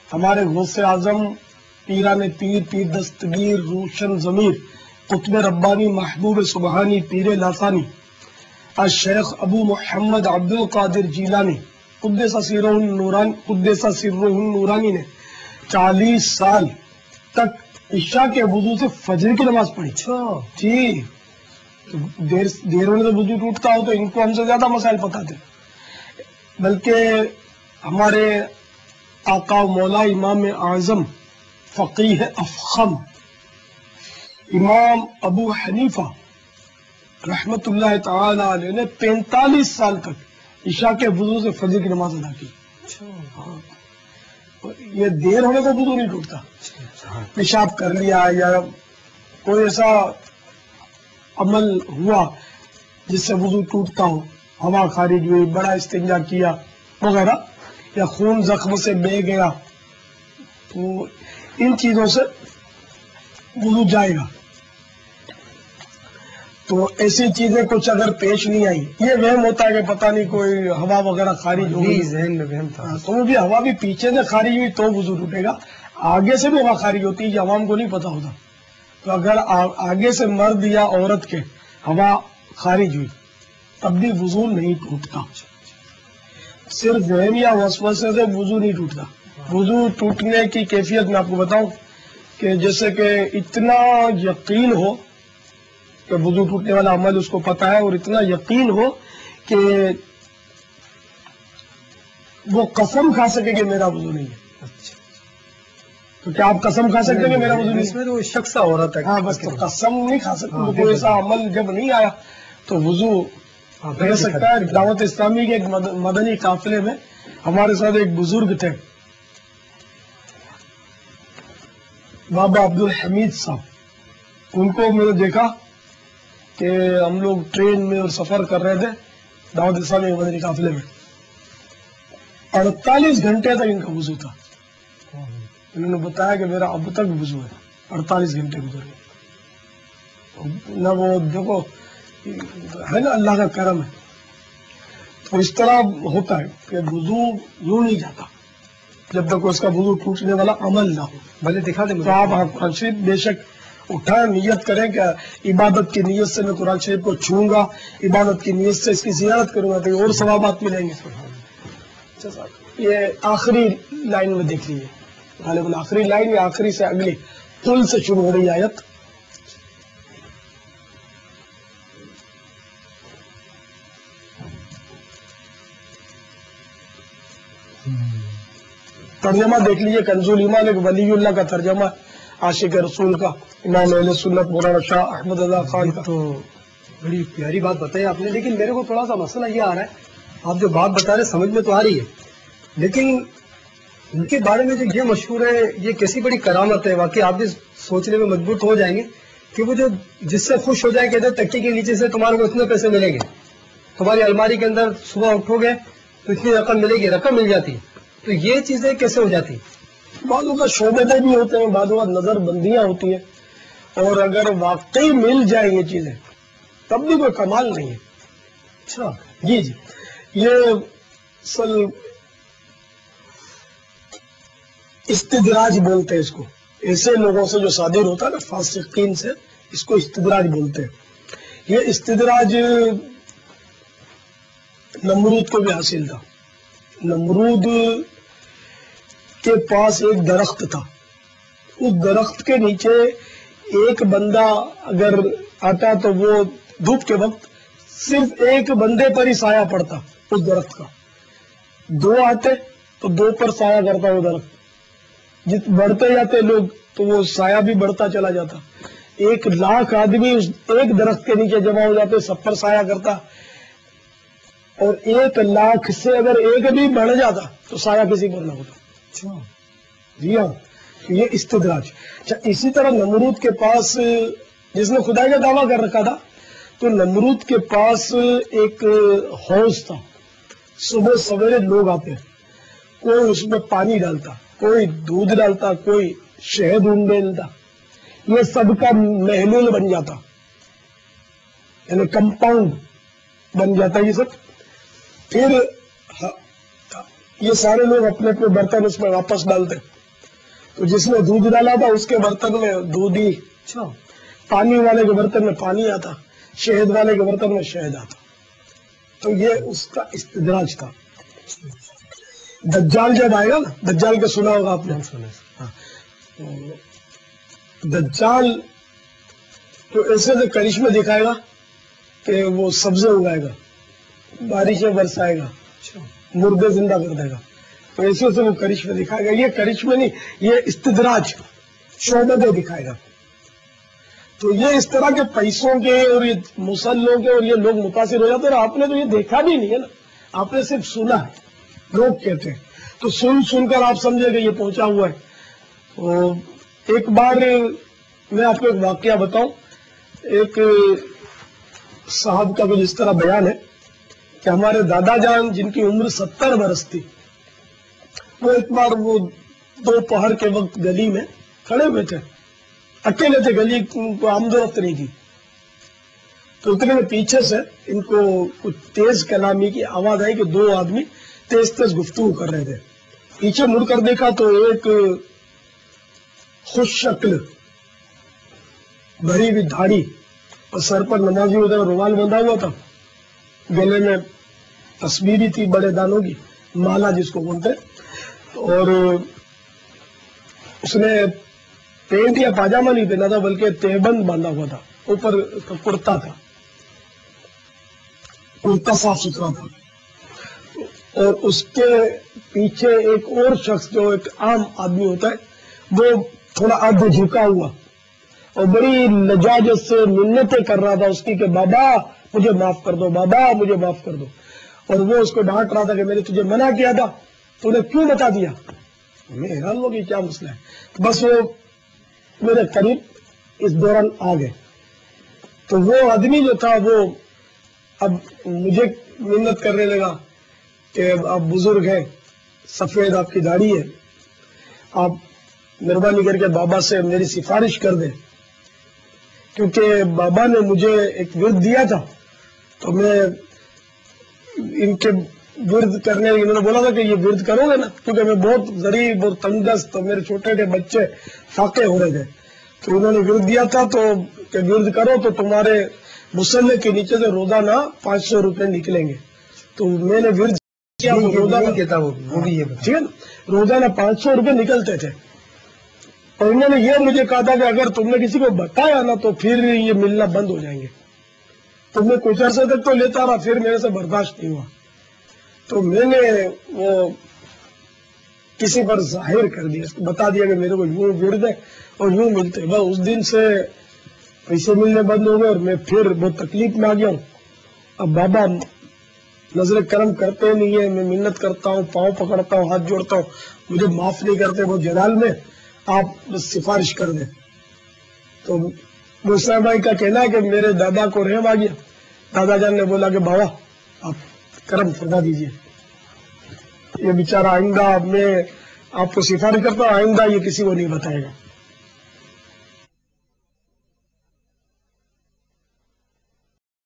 ہمارے غوث اعظم پیران پیر پیر دستگیر روشن ضمیر قطب ربانی محبوب سبحانی پیر لاسانی الشیخ ابو محمد عبد القادر جیلانی قدس سرہ النورانی نے 40 سال تک عشاء کے وضو سے فجر کی نماز پڑھی. جی دیر ہونے سے وضو ٹوٹتا ہو تو ان کو ہم سے زیادہ مسائل پتا تھے. بلکہ ہمارے آقا مولا امام اعظم فقیہ افخم امام ابو حنیفہ رحمت اللہ تعالی علیہ نے 45 سال تک عشاء کے وضو سے فجر کی نماز ادا کی. یہ دیر ہونے سے وضو نہیں ٹوٹتا. پیشاب کر لیا یا کوئی ایسا عمل ہوا جس سے وضو ٹوٹتا ہو، ہوا خارج ہوئی، بڑا استنجا کیا وغیرہ، یا خون زخم سے بہہ گیا، تو ان چیزوں سے وضو جائے گا. تو ایسی چیزیں کچھ اگر پیش نہیں آئی، یہ وہم ہوتا ہے کہ پتہ نہیں کوئی ہوا وغیرہ خارج ہو گئی، ذہن میں وہم تھا، تو وہ بھی ہوا بھی پیچھے سے خارج ہوئی تو وضو ٹوٹے گا. آگے سے بھی ہوا خارج ہوتی ہے، یہ عوام کو نہیں پتا ہوتا. تو اگر آگے سے مرد یا عورت کے ہوا خارج ہوئی تب بھی وضو نہیں ٹوٹتا. صرف وہم یا وسوسے سے وضو نہیں ٹوٹتا. وضو ٹوٹنے کی کیفیت میں آپ کو بتاؤں کہ جیسے کہ اتنا یقین ہو کہ وضو ٹوٹنے والا عمل اس کو پتا ہے، اور اتنا یقین ہو کہ وہ قسم کھا سکے کہ میرا وضو نہیں ہے. تو کیا آپ قسم کھا سکتے ہیں کہ میرا وضو نہیں ہے؟ اس میں تو شخص عورت ہے. ہاں بس تو قسم نہیں کھا سکتے. کوئی ایسا عمل جب نہیں آیا تو وضو رہ سکتا ہے. دعوت اسلامی کے ایک مدنی قافلے میں ہمارے ساتھ ایک بزرگ تھے، بابا عبد الحمید صاحب. ان کو میں نے دیکھا کہ ہم لوگ ٹرین میں اور سفر کر رہے تھے دعوت اسلامی کے مدنی قافلے میں. 48 گھنٹے تک ان کا وضو تھا. انہوں نے بتایا کہ میرا اب تک وضو ہے. 48 گھنٹے گزر گئے. نہ وہ دیکھو ہے نا اللہ کا کرم ہے. تو اس طرح ہوتا ہے کہ وضو یوں نہیں جاتا جب تک اس کا وضو ٹوٹنے والا عمل نہ ہو. بھلے دکھا دیں تو آپ قرآن شریف بے شک اٹھائیں، نیت کریں کہ عبادت کی نیت سے میں قرآن شریف کو چھوؤں گا، عبادت کی نیت سے اس کی زیارت کروں گا تو اور ثوابات ملیں گے. یہ آخری لائن میں دیکھ لیجیے، غالباً آخری لائن یا آخری سے اگلی قل سے شروع ہو رہی آیت. ترجمہ دیکھ لیجیے، کنز الایمان ایک ولی اللہ کا ترجمہ، عاشق رسول کا، امام اہل سنت مولانا شاہ احمد رضا خان کا. تو بڑی پیاری بات بتائی آپ نے، لیکن میرے کو تھوڑا سا مسئلہ یہ آ رہا ہے. آپ جو بات بتا رہے سمجھ میں تو آ رہی ہے، لیکن ان کے بارے میں جو یہ مشہور ہے، یہ کیسی بڑی کرامت ہے. واقعی آپ بھی سوچنے میں مجبور ہو جائیں گے کہ وہ جو جس سے خوش ہو جائے کہتے ہیں تکیے کے نیچے سے تمہارے کو اتنے پیسے ملیں گے، تمہاری الماری کے اندر صبح اٹھو گے تو اتنی رقم ملے گی، رقم مل جاتی. تو یہ چیزیں کیسے ہو جاتی؟ بعض اوقات شعبے بھی ہوتے ہیں، بعض اوقات نظر بندیاں ہوتی ہیں، اور اگر واقعی مل جائیں یہ چیزیں تب بھی کوئی کمال نہیں ہے. اچھا جی جی، یہ اصل استدراج بولتے ہیں اس کو. ایسے لوگوں سے جو صادر ہوتا ہے نا فاسقین سے، اس کو استدراج بولتے ہیں. یہ استدراج نمرود کو بھی حاصل تھا. نمرود کے پاس ایک درخت تھا، اس درخت کے نیچے ایک بندہ اگر آتا تو وہ دھوپ کے وقت صرف ایک بندے پر ہی سایہ پڑتا اس درخت کا. 2 آتے تو 2 پر سایہ کرتا وہ درخت. بڑھتے جاتے لوگ تو وہ سایہ بھی بڑھتا چلا جاتا. 1,00,000 آدمی ایک درخت کے نیچے جمع ہو جاتے، سب پر سایہ کرتا، اور 1,00,000 سے اگر ایک بھی بڑھ جاتا تو سایہ کسی پر نہ ہوتا. جی ہاں، یہ استدراج. اچھا، اسی طرح نمرود کے پاس، جس نے خدائی کا دعویٰ کر رکھا تھا، تو نمرود کے پاس ایک حوض تھا. صبح سویرے لوگ آتے، کوئی اس میں پانی ڈالتا، کوئی دودھ ڈالتا، کوئی شہد ڈالتا. یہ سب کا محلول بن جاتا، یعنی کمپاؤنڈ بن جاتا یہ سب. پھر یہ سارے لوگ اپنے اپنے برتن اس میں واپس ڈالتے. تو جس نے دودھ ڈالا تھا اس کے برتن میں دودھ ہی، پانی والے کے برتن میں پانی آتا، شہد والے کے برتن میں شہد آتا. تو یہ اس کا استدراج تھا. دجال جب آئے گا نا، دجال کا سنا ہوگا آپ نے. دجال تو ایسے سے کرشمے دکھائے گا کہ وہ سبزے اگائے گا، بارشیں برسائے گا، مردے زندہ کر دے گا. تو ایسے سے وہ کرشمے دکھائے گا. یہ کرشمے نہیں، یہ استدراج شعبدے دکھائے گا. تو یہ اس طرح کے پیسوں کے اور یہ مسلوں کے اور یہ لوگ متاثر ہو جاتے ہیں. آپ نے تو یہ دیکھا بھی نہیں ہے نا، آپ نے صرف سنا ہے، لوگ کہتے ہیں. تو سن کر آپ سمجھے کہ یہ پہنچا ہوا ہے. تو ایک بار میں آپ کو ایک واقعہ بتاؤں. ایک صاحب کا کچھ اس طرح بیان ہے کہ ہمارے دادا جان جن کی عمر 70 برس تھی، وہ ایک بار وہ دوپہر کے وقت گلی میں کھڑے ہوئے تھے، اکیلے تھے، گلی کو آمد و رفت نہیں کی. تو اتنے میں پیچھے سے ان کو کچھ تیز کلامی کی آواز آئی کہ دو آدمی تیز تیز گفتگو کر رہے تھے. پیچھے مڑ کر دیکھا تو ایک خوش شکل، بھری ہوئی دھاڑی اور سر پر نمازی ہوتا رومال بندھا ہوا تھا، گلے میں تسبیح تھی بڑے دانوں کی، مالا جس کو بولتے، اور اس نے پینٹ یا پاجامہ نہیں پہنا تھا بلکہ تہبند باندھا ہوا تھا، اوپر کرتا تھا، کرتا صاف ستھرا تھا. اور اس کے پیچھے ایک اور شخص جو ایک عام آدمی ہوتا ہے، وہ تھوڑا آدھے جھکا ہوا اور بڑی لجاجت سے منتیں کر رہا تھا اس کی کہ بابا مجھے معاف کر دو، بابا مجھے معاف کر دو. اور وہ اس کو ڈانٹ رہا تھا کہ میں نے تجھے منع کیا تھا، تو نے کیوں بتا دیا. میں حیران ہو کہ کیا مسئلہ ہے. بس وہ میرے قریب اس دوران آ گئے. تو وہ آدمی جو تھا وہ اب مجھے منت کرنے لگا کہ آپ بزرگ ہیں، سفید آپ کی داڑھی ہے، آپ مہربانی کر کے بابا سے میری سفارش کر دیں، کیونکہ بابا نے مجھے ایک ورد دیا تھا. تو میں ان کے ورد کرنے، انہوں نے بولا تھا کہ یہ ورد کرو گے نا، کیونکہ میں بہت غریب اور تنگ دست، تو میرے چھوٹے چھوٹے بچے فاقے ہو رہے تھے. تو انہوں نے ورد دیا تھا تو کہ ورد کرو تو تمہارے مسلح کے نیچے سے روزانہ 500 روپے نکلیں گے. تو میں نے ورد کیا تو روزانہ 500 روپے نکلتے تھے. اور انہوں نے یہ مجھے کہا تھا کہ اگر تم نے کسی کو بتایا نا تو پھر یہ ملنا بند ہو جائیں گے. تو میں کچھ عرصے تک تو لیتا رہا، پھر میرے سے برداشت نہیں ہوا. تو میں نے وہ کسی پر ظاہر کر دیا، بتا دیا کہ میرے کو یوں ورد ہے اور یوں ملتے. بس اس دن سے پیسے ملنے بند ہو گئے اور میں پھر بہت تکلیف میں آ گیا ہوں. اب بابا نظر کرم کرتے نہیں ہے، میں منت کرتا ہوں، پاؤں پکڑتا ہوں، ہاتھ جوڑتا ہوں، مجھے معاف نہیں کرتے. وہ جلال میں آپ بس سفارش کر دیں. تو مسلم بھائی کا کہنا ہے کہ میرے دادا کو رحم آ گیا. دادا جان نے بولا کہ بابا آپ کرم فرما دیجئے، یہ بیچارہ آئندہ میں آپ کو سفارش کرتا ہوں، آئندہ یہ کسی کو نہیں بتائے گا.